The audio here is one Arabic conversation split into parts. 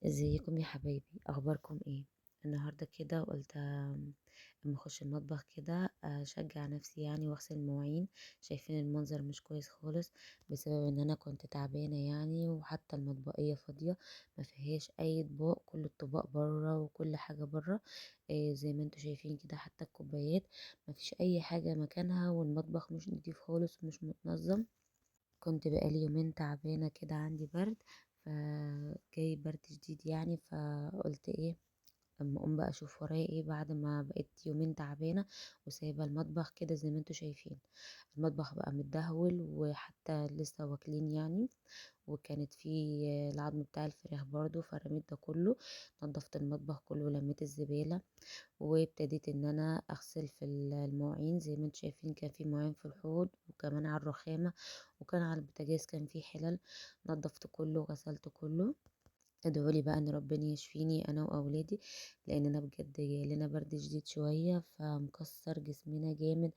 ازيكم يا حبايبي، اخباركم ايه؟ النهارده كده قلت اما اخش المطبخ كده اشجع نفسي يعني واغسل المواعين. شايفين المنظر مش كويس خالص بسبب ان انا كنت تعبانه يعني، وحتى المطبخيه فاضيه ما فيهاش اي اطباق، كل الطباق بره وكل حاجه بره. زي ما انتوا شايفين كده، حتى الكوبايات ما فيش اي حاجه مكانها، والمطبخ مش نضيف خالص ومش متنظم. كنت بقالي يومين تعبانة كده، عندي برد، فجاي برد شديد يعني. فقلت ايه اما اقوم بقى اشوف ورايا ايه بعد ما بقيت يومين تعبانة وسايبة المطبخ كده زي ما انتوا شايفين. المطبخ بقى متدهول وحتى لسه واكلين يعني، وكانت في العظم بتاع الفراخ برضو، فرميت ده كله. نظفت المطبخ كله ولميت الزبالة، وابتديت ان انا اغسل في المواعين. زي ما انتم شايفين كان في مواعين في الحوض وكمان على الرخامة، وكان على البوتاجاز كان في حلل. نظفت كله وغسلت كله. ادعولي بقى ان ربنا يشفيني انا واولادي، لاننا بجد جايلنا برد شديد شوية، فمكسر جسمنا جامد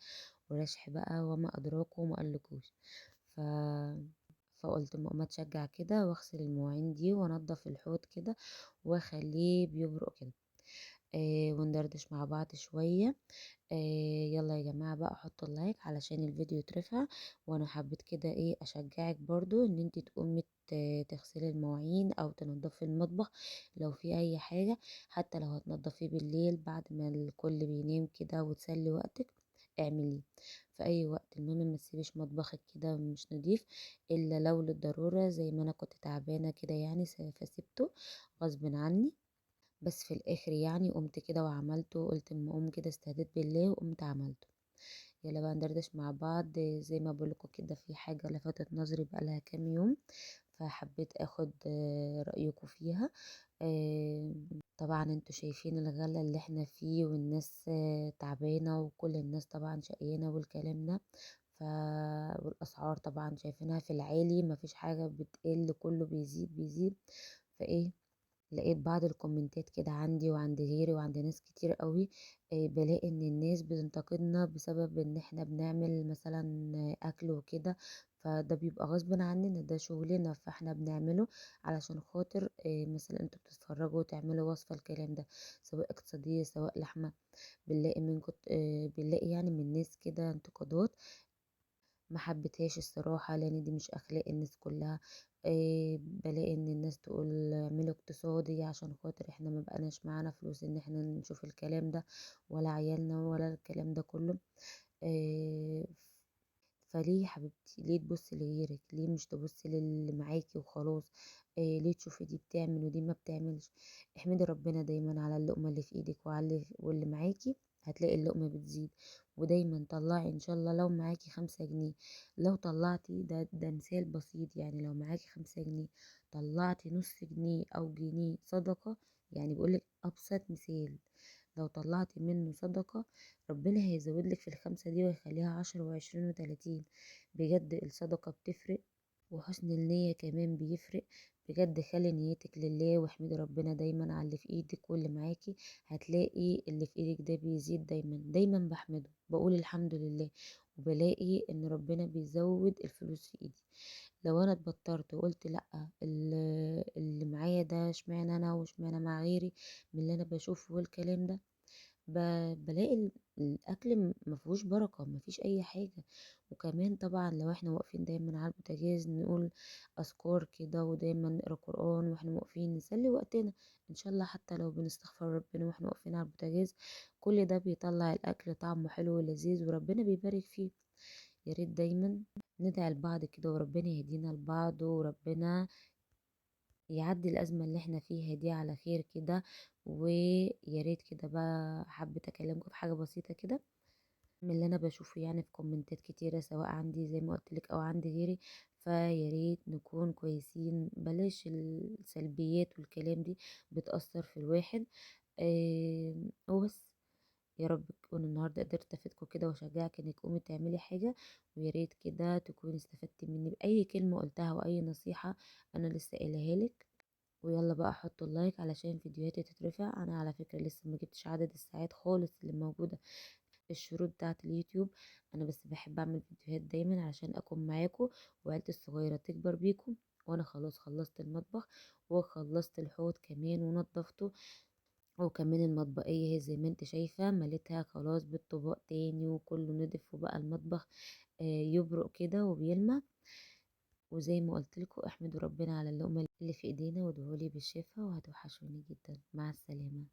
ورشح بقى وما ادراكم وما قالكوش. ف فقلت ما تشجع كده واغسل المواعين دي وانضف الحوض كده واخليه بيبرق كده. وندردش مع بعض شوية. يلا يا جماعة بقى حطوا اللايك علشان الفيديو يترفع. وانا حبيت كده ايه اشجعك برضو ان انت تقومي تغسلي المواعين او تنضفي المطبخ لو في اي حاجة. حتى لو هتنضفيه بالليل بعد ما الكل بينام كده وتسلي وقتك، اعمليه في اي وقت. المهم ما تسيبيش مطبخك كده مش نضيف الا لو للضرورة، زي ما انا كنت تعبانة كده يعني فسيبته غصب عني. بس في الاخر يعني قمت كده وعملته، قلت اما اقوم كده استهديت بالله وقمت عملته. يلا بقى ندردش مع بعض. زي ما بقولكوا كده، في حاجة لفتت نظري بقالها كام يوم، فحبيت اخد رأيكم فيها. آه، طبعا انتوا شايفين الغلا اللي احنا فيه، والناس تعبانة، وكل الناس طبعا شقيانة والكلام ده. ف والاسعار طبعا شايفينها في العالي، مفيش حاجة بتقل، كله بيزيد بيزيد. فايه، لقيت بعض الكومنتات كده عندي وعند غيري وعند ناس كتير قوي. بلاقي ان الناس بتنتقدنا بسبب ان احنا بنعمل مثلا اكل وكده. فده بيبقى غصب عننا، ده شغلنا فاحنا بنعمله علشان خاطر مثلا انتوا بتتفرجوا تعملوا وصفة الكلام ده، سواء اقتصادية سواء لحمة. بنلاقي من كت... آه، بنلاقي يعني من ناس كده انتقادات ما حبيتهاش الصراحة، لان دي مش اخلاق الناس كلها. بلاقي ان الناس تقول اعملوا اقتصادي عشان خاطر احنا ما بقناش معانا فلوس ان احنا نشوف الكلام ده، ولا عيالنا ولا الكلام ده كله. آه فليه يا حبيبتي، ليه تبصي لغيرك؟ ليه مش تبصي للي معاكي وخلاص؟ ليه تشوفي دي بتعمل ودي ما بتعملش؟ احمدي ربنا دايما على اللقمة اللي في ايدك وعلى واللي معاكي، هتلاقي اللقمة بتزيد. ودايما طلعي ان شاء الله، لو معاكي 5 جنيه، لو طلعتي ده مثال بسيط يعني، لو معاكي 5 جنيه طلعتي نص جنيه او جنيه صدقة، يعني بقولك ابسط مثال، لو طلعتي منه صدقة ربنا هيزود لك في ال5 دي ويخليها 10 و20 و30. بجد الصدقة بتفرق، وحسن النية كمان بيفرق. بجد خلي نيتك لله، واحمدي ربنا دايما على اللي في ايدك واللي معاكي، هتلاقي اللي في ايدك ده بيزيد. دايما دايما بحمده، بقول الحمد لله، وبلاقي ان ربنا بيزود الفلوس في ايدي. لو انا اتبطرت وقلت لا، اللي معايا ده اشمعنى انا واشمعنى مع غيري، من اللي انا بشوفه والكلام ده، بلاقي الاكل مفهوش بركه، مفيش اي حاجه. وكمان طبعا لو احنا واقفين دايما على البوتاجاز نقول اذكار كده، ودايما نقرا قران واحنا واقفين نسلي وقتنا ان شاء الله، حتى لو بنستغفر ربنا واحنا واقفين على البوتاجاز، كل ده بيطلع الاكل طعمه حلو ولذيذ وربنا بيبارك فيه. يا ريت دايما ندعي لبعض كده وربنا يهدينا لبعض، وربنا يعدي الأزمة اللي احنا فيها دي على خير كده. ويا ريت كده بقى حبيت أكلمكم في حاجة بسيطة كده من اللي أنا بشوفه يعني في كومنتات كتيرة، سواء عندي زي ما قلت لك أو عند غيري. فيا ريت نكون كويسين، بلاش السلبيات والكلام دي بتأثر في الواحد. وبس. يا رب تكون النهارده قدرت افيدكم كده واشجعك انك تقومي تعملي حاجه. ويا ريت كده تكوني استفدتي مني باي كلمه قلتها واي نصيحه انا لسه قايلها لك. ويلا بقى حطوا اللايك علشان فيديوهاتي تترفع. انا على فكرة لسه ما جبتش عدد الساعات خالص اللي موجودة في الشروط بتاعة اليوتيوب. انا بس بحب اعمل فيديوهات دايما علشان اكون معاكم وعيلتي الصغيرة تكبر بيكم، وانا خلاص خلصت المطبخ وخلصت الحوض كمان ونضفته. وكمان المطبقية هي زي ما انت شايفة مليتها خلاص بالطباق تاني وكله نضف وبقى المطبخ يبرق كده وبيلمع. وزي ما قلتلكوا احمدوا ربنا على اللقمة اللي في ايدينا وادعولي بالشفا، وهتوحشوني جدا. مع السلامة.